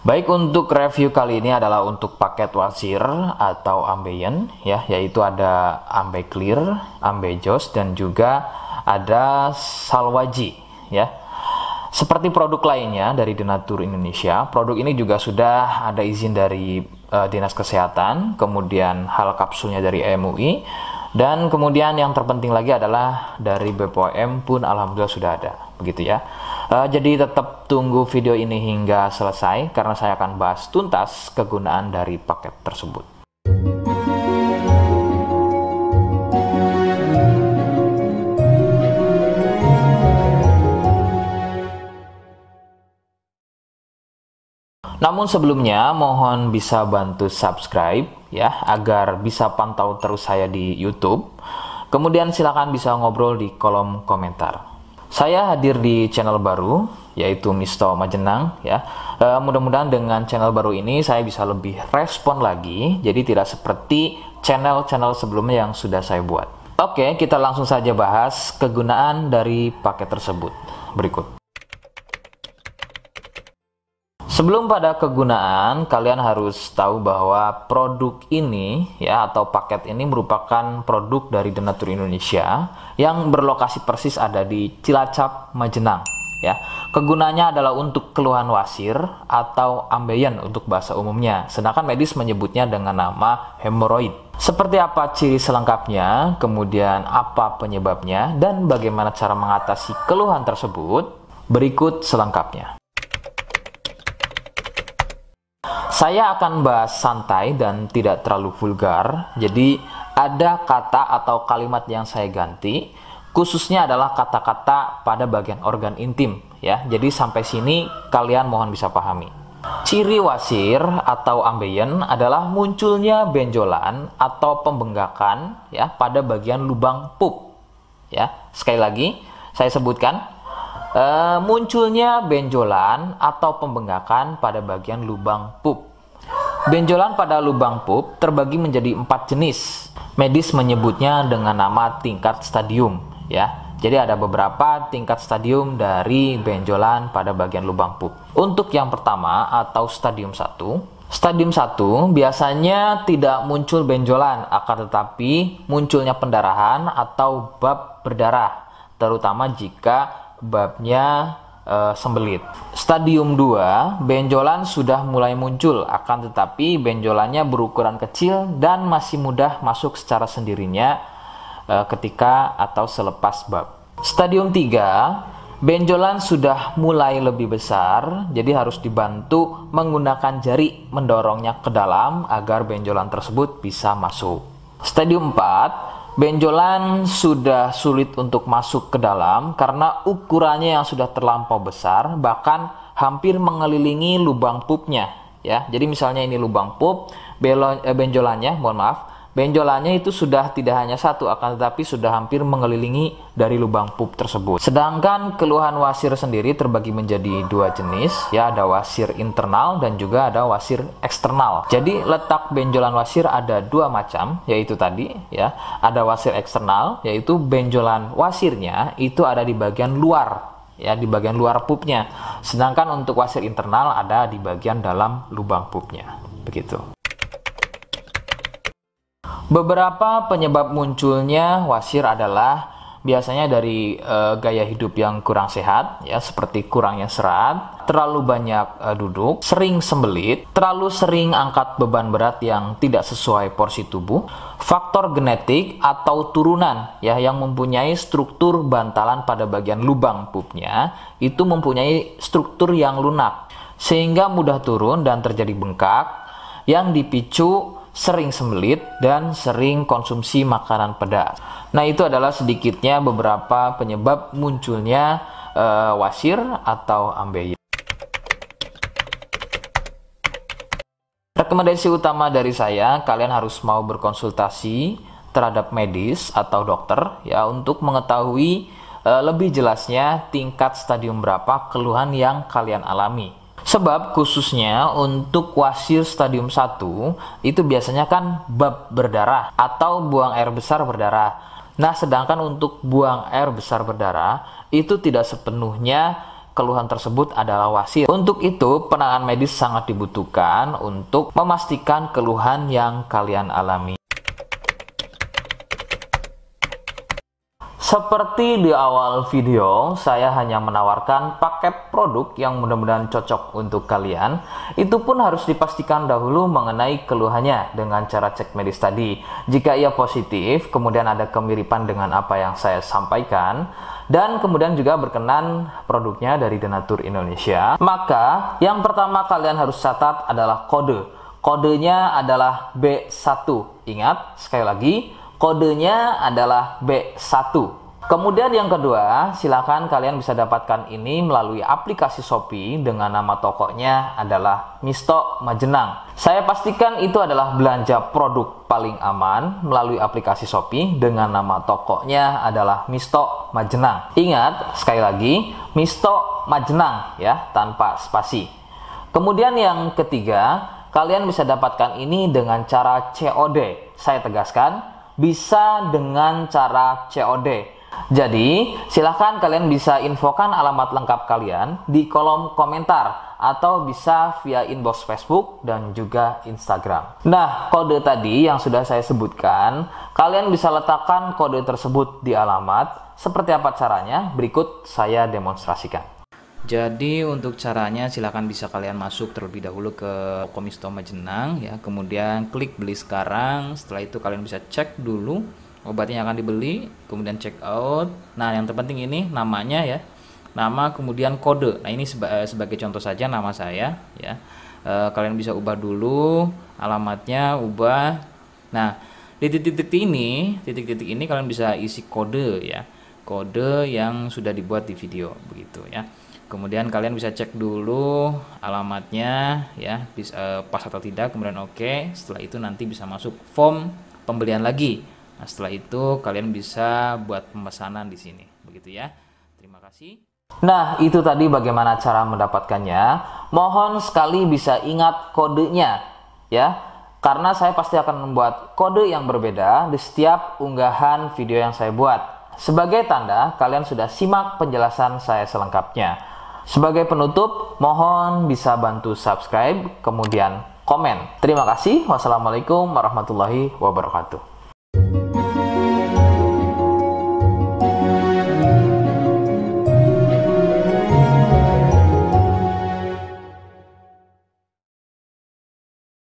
Baik, untuk review kali ini adalah untuk paket wasir atau ambeien ya, yaitu ada ambe clear, ambe jos, dan juga ada salwaji ya. Seperti produk lainnya dari Denatur Indonesia, produk ini juga sudah ada izin dari Dinas Kesehatan, kemudian hal kapsulnya dari MUI, dan kemudian yang terpenting lagi adalah dari BPOM pun alhamdulillah sudah ada, begitu ya. Jadi tetap tunggu video ini hingga selesai karena saya akan bahas tuntas kegunaan dari paket tersebut. Namun sebelumnya mohon bisa bantu subscribe ya agar bisa pantau terus saya di YouTube. Kemudian silakan bisa ngobrol di kolom komentar. Saya hadir di channel baru yaitu Misto Majenang ya. Mudah-mudahan dengan channel baru ini saya bisa lebih respon lagi. Jadi tidak seperti channel-channel sebelumnya yang sudah saya buat. Oke, kita langsung saja bahas kegunaan dari paket tersebut. Berikut. Sebelum pada kegunaan, kalian harus tahu bahwa produk ini ya atau paket ini merupakan produk dari Denatur Indonesia yang berlokasi persis ada di Cilacap, Majenang ya. Kegunaannya adalah untuk keluhan wasir atau ambeien untuk bahasa umumnya, sedangkan medis menyebutnya dengan nama hemoroid. Seperti apa ciri selengkapnya, kemudian apa penyebabnya, dan bagaimana cara mengatasi keluhan tersebut, berikut selengkapnya. Saya akan bahas santai dan tidak terlalu vulgar, jadi ada kata atau kalimat yang saya ganti, khususnya adalah kata-kata pada bagian organ intim ya. Jadi sampai sini kalian mohon bisa pahami. Ciri wasir atau ambeien adalah munculnya benjolan atau pembengkakan ya pada bagian lubang pup ya. Sekali lagi saya sebutkan, munculnya benjolan atau pembengkakan pada bagian lubang pup. Benjolan pada lubang pup terbagi menjadi 4 jenis. Medis menyebutnya dengan nama tingkat stadium ya. Jadi ada beberapa tingkat stadium dari benjolan pada bagian lubang pup. Untuk yang pertama atau stadium 1, stadium 1 biasanya tidak muncul benjolan, akan tetapi munculnya pendarahan atau bab berdarah, terutama jika babnya sembelit. Stadium 2, benjolan sudah mulai muncul, akan tetapi benjolannya berukuran kecil dan masih mudah masuk secara sendirinya ketika atau selepas bab. Stadium 3, benjolan sudah mulai lebih besar, jadi harus dibantu menggunakan jari mendorongnya ke dalam agar benjolan tersebut bisa masuk. Stadium 4, benjolan sudah sulit untuk masuk ke dalam karena ukurannya yang sudah terlampau besar, bahkan hampir mengelilingi lubang pupnya ya. Jadi misalnya ini lubang pup, benjolannya itu sudah tidak hanya satu, akan tetapi sudah hampir mengelilingi dari lubang pup tersebut. Sedangkan keluhan wasir sendiri terbagi menjadi 2 jenis ya, ada wasir internal dan juga ada wasir eksternal. Jadi letak benjolan wasir ada 2 macam, yaitu tadi ya, ada wasir eksternal yaitu benjolan wasirnya itu ada di bagian luar ya, di bagian luar pupnya. Sedangkan untuk wasir internal ada di bagian dalam lubang pupnya. Begitu. Beberapa penyebab munculnya wasir adalah biasanya dari gaya hidup yang kurang sehat ya, seperti kurangnya serat, terlalu banyak duduk, sering sembelit, terlalu sering angkat beban berat yang tidak sesuai porsi tubuh, faktor genetik atau turunan ya yang mempunyai struktur bantalan pada bagian lubang pupnya itu mempunyai struktur yang lunak sehingga mudah turun dan terjadi bengkak yang dipicu sering sembelit dan sering konsumsi makanan pedas. Nah, itu adalah sedikitnya beberapa penyebab munculnya wasir atau ambeien. Rekomendasi utama dari saya, kalian harus mau berkonsultasi terhadap medis atau dokter ya untuk mengetahui lebih jelasnya tingkat stadium berapa keluhan yang kalian alami. Sebab khususnya untuk wasir stadium 1 itu biasanya kan bab berdarah atau buang air besar berdarah. Nah, sedangkan untuk buang air besar berdarah itu tidak sepenuhnya keluhan tersebut adalah wasit. Untuk itu, penanganan medis sangat dibutuhkan untuk memastikan keluhan yang kalian alami. Seperti di awal video, saya hanya menawarkan paket produk yang mudah-mudahan cocok untuk kalian. Itu pun harus dipastikan dahulu mengenai keluhannya dengan cara cek medis tadi. Jika ia positif, kemudian ada kemiripan dengan apa yang saya sampaikan, dan kemudian juga berkenan produknya dari Denatur Indonesia, maka yang pertama kalian harus catat adalah kode. Kodenya adalah B1. Ingat, sekali lagi, kodenya adalah B1. Kemudian yang kedua, silakan kalian bisa dapatkan ini melalui aplikasi Shopee dengan nama tokonya adalah Misto Majenang. Saya pastikan itu adalah belanja produk paling aman melalui aplikasi Shopee dengan nama tokonya adalah Misto Majenang. Ingat, sekali lagi, Misto Majenang ya, tanpa spasi. Kemudian yang ketiga, kalian bisa dapatkan ini dengan cara COD. Saya tegaskan, bisa dengan cara COD. Jadi, silahkan kalian bisa infokan alamat lengkap kalian di kolom komentar atau bisa via inbox Facebook dan juga Instagram. Nah, kode tadi yang sudah saya sebutkan, kalian bisa letakkan kode tersebut di alamat. Seperti apa caranya? Berikut saya demonstrasikan. Jadi untuk caranya silahkan bisa kalian masuk terlebih dahulu ke toko Misto Majenang ya, kemudian klik beli sekarang. Setelah itu kalian bisa cek dulu obatnya yang akan dibeli, kemudian check out. Nah, yang terpenting ini namanya ya, nama kemudian kode. Nah, ini sebagai contoh saja nama saya ya. Kalian bisa ubah dulu alamatnya, ubah. Nah, di titik-titik ini kalian bisa isi kode ya, kode yang sudah dibuat di video begitu ya. Kemudian kalian bisa cek dulu alamatnya ya, pas atau tidak, kemudian oke. Setelah itu nanti bisa masuk form pembelian lagi. Nah, setelah itu kalian bisa buat pemesanan di sini, begitu ya. Terima kasih. Nah, itu tadi bagaimana cara mendapatkannya. Mohon sekali bisa ingat kodenya ya, karena saya pasti akan membuat kode yang berbeda di setiap unggahan video yang saya buat. Sebagai tanda kalian sudah simak penjelasan saya selengkapnya. Sebagai penutup, mohon bisa bantu subscribe, kemudian komen. Terima kasih. Wassalamualaikum warahmatullahi wabarakatuh.